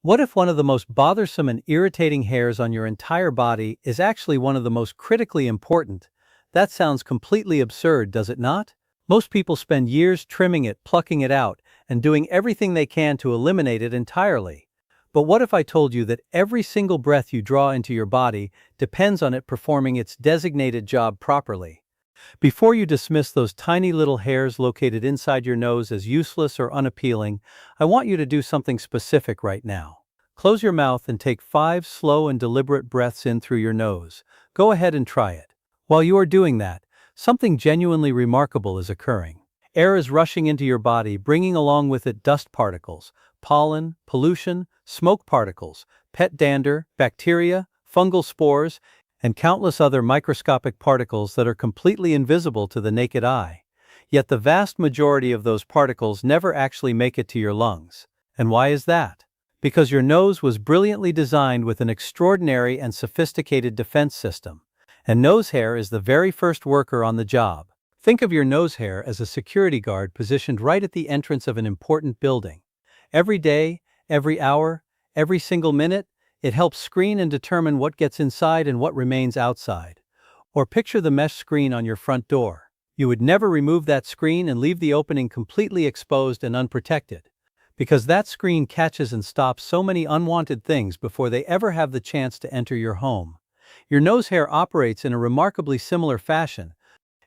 What if one of the most bothersome and irritating hairs on your entire body is actually one of the most critically important? That sounds completely absurd, does it not? Most people spend years trimming it, plucking it out, and doing everything they can to eliminate it entirely. But what if I told you that every single breath you draw into your body depends on it performing its designated job properly? Before you dismiss those tiny little hairs located inside your nose as useless or unappealing, I want you to do something specific right now. Close your mouth and take 5 slow and deliberate breaths in through your nose. Go ahead and try it. While you are doing that, something genuinely remarkable is occurring. Air is rushing into your body, bringing along with it dust particles, pollen, pollution, smoke particles, pet dander, bacteria, fungal spores, and countless other microscopic particles that are completely invisible to the naked eye. Yet the vast majority of those particles never actually make it to your lungs. And why is that? Because your nose was brilliantly designed with an extraordinary and sophisticated defense system. And nose hair is the very first worker on the job. Think of your nose hair as a security guard positioned right at the entrance of an important building. Every day, every hour, every single minute, it helps screen and determine what gets inside and what remains outside. Or picture the mesh screen on your front door. You would never remove that screen and leave the opening completely exposed and unprotected, because that screen catches and stops so many unwanted things before they ever have the chance to enter your home. Your nose hair operates in a remarkably similar fashion.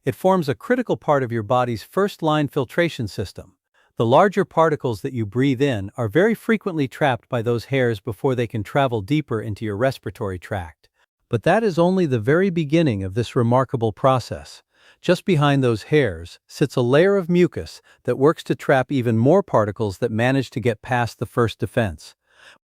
It forms a critical part of your body's first-line filtration system. The larger particles that you breathe in are very frequently trapped by those hairs before they can travel deeper into your respiratory tract. But that is only the very beginning of this remarkable process. Just behind those hairs sits a layer of mucus that works to trap even more particles that manage to get past the first defense.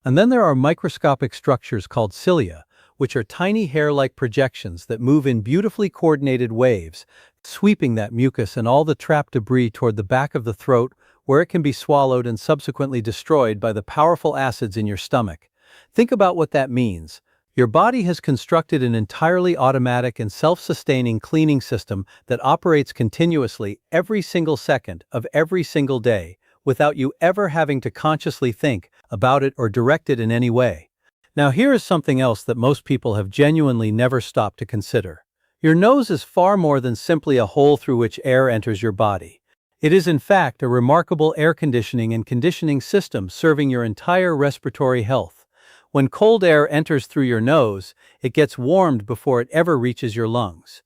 And then there are microscopic structures called cilia, which are tiny hair-like projections that move in beautifully coordinated waves, sweeping that mucus and all the trapped debris toward the back of the throat, where it can be swallowed and subsequently destroyed by the powerful acids in your stomach. Think about what that means. Your body has constructed an entirely automatic and self-sustaining cleaning system that operates continuously every single second of every single day, without you ever having to consciously think about it or direct it in any way. Now here is something else that most people have genuinely never stopped to consider. Your nose is far more than simply a hole through which air enters your body. It is in fact a remarkable air conditioning and conditioning system serving your entire respiratory health. When cold air enters through your nose, it gets warmed before it ever reaches your lungs.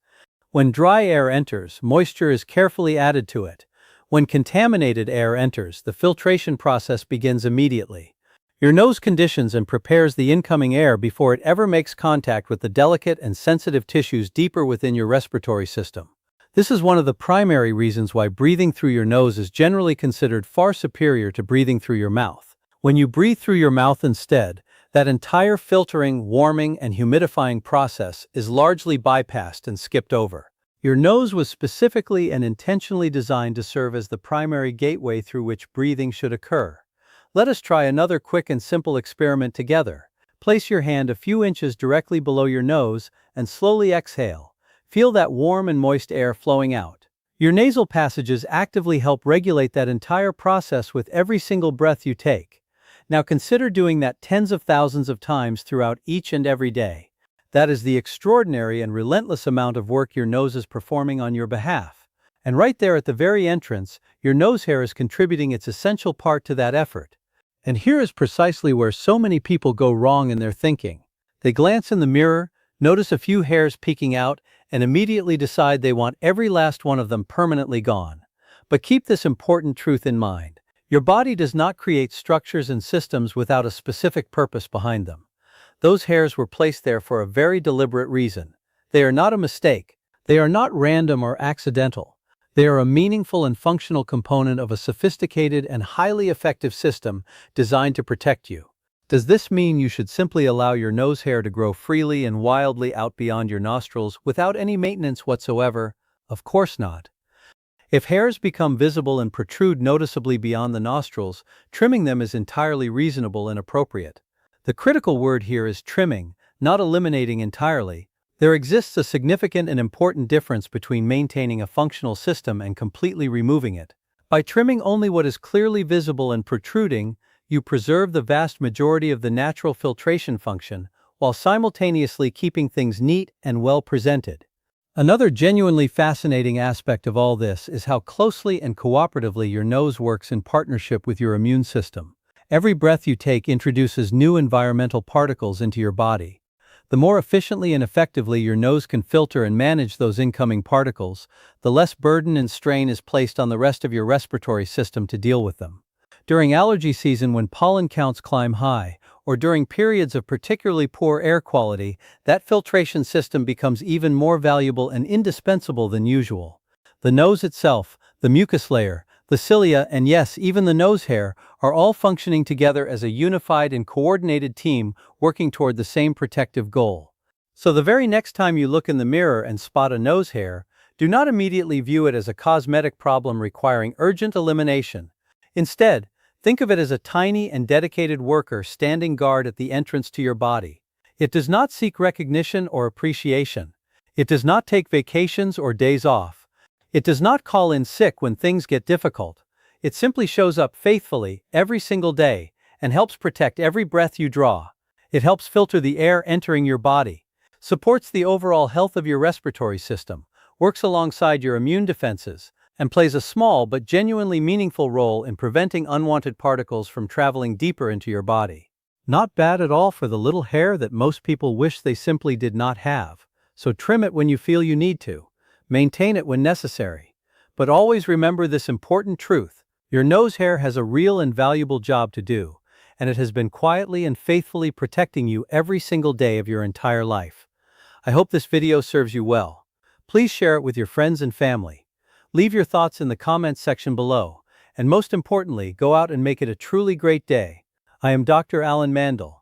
When dry air enters, moisture is carefully added to it. When contaminated air enters, the filtration process begins immediately. Your nose conditions and prepares the incoming air before it ever makes contact with the delicate and sensitive tissues deeper within your respiratory system. This is one of the primary reasons why breathing through your nose is generally considered far superior to breathing through your mouth. When you breathe through your mouth instead, that entire filtering, warming, and humidifying process is largely bypassed and skipped over. Your nose was specifically and intentionally designed to serve as the primary gateway through which breathing should occur. Let us try another quick and simple experiment together. Place your hand a few inches directly below your nose and slowly exhale. Feel that warm and moist air flowing out. Your nasal passages actively help regulate that entire process with every single breath you take. Now consider doing that tens of thousands of times throughout each and every day. That is the extraordinary and relentless amount of work your nose is performing on your behalf. And right there at the very entrance, your nose hair is contributing its essential part to that effort. And here is precisely where so many people go wrong in their thinking. They glance in the mirror, notice a few hairs peeking out, and immediately decide they want every last one of them permanently gone. But keep this important truth in mind. Your body does not create structures and systems without a specific purpose behind them. Those hairs were placed there for a very deliberate reason. They are not a mistake. They are not random or accidental. They are a meaningful and functional component of a sophisticated and highly effective system designed to protect you. Does this mean you should simply allow your nose hair to grow freely and wildly out beyond your nostrils without any maintenance whatsoever? Of course not. If hairs become visible and protrude noticeably beyond the nostrils, trimming them is entirely reasonable and appropriate. The critical word here is trimming, not eliminating entirely. There exists a significant and important difference between maintaining a functional system and completely removing it. By trimming only what is clearly visible and protruding, you preserve the vast majority of the natural filtration function while simultaneously keeping things neat and well presented. Another genuinely fascinating aspect of all this is how closely and cooperatively your nose works in partnership with your immune system. Every breath you take introduces new environmental particles into your body. The more efficiently and effectively your nose can filter and manage those incoming particles, the less burden and strain is placed on the rest of your respiratory system to deal with them. During allergy season, when pollen counts climb high, or during periods of particularly poor air quality, that filtration system becomes even more valuable and indispensable than usual. The nose itself, the mucus layer, the cilia, and yes, even the nose hair, are all functioning together as a unified and coordinated team working toward the same protective goal. So the very next time you look in the mirror and spot a nose hair, do not immediately view it as a cosmetic problem requiring urgent elimination. Instead, think of it as a tiny and dedicated worker standing guard at the entrance to your body. It does not seek recognition or appreciation. It does not take vacations or days off. It does not call in sick when things get difficult. It simply shows up faithfully every single day and helps protect every breath you draw. It helps filter the air entering your body, supports the overall health of your respiratory system, works alongside your immune defenses, and plays a small but genuinely meaningful role in preventing unwanted particles from traveling deeper into your body. Not bad at all for the little hair that most people wish they simply did not have. So trim it when you feel you need to. Maintain it when necessary. But always remember this important truth: your nose hair has a real and valuable job to do, and it has been quietly and faithfully protecting you every single day of your entire life. I hope this video serves you well. Please share it with your friends and family. Leave your thoughts in the comments section below, and most importantly, go out and make it a truly great day. I am Dr. Alan Mandell.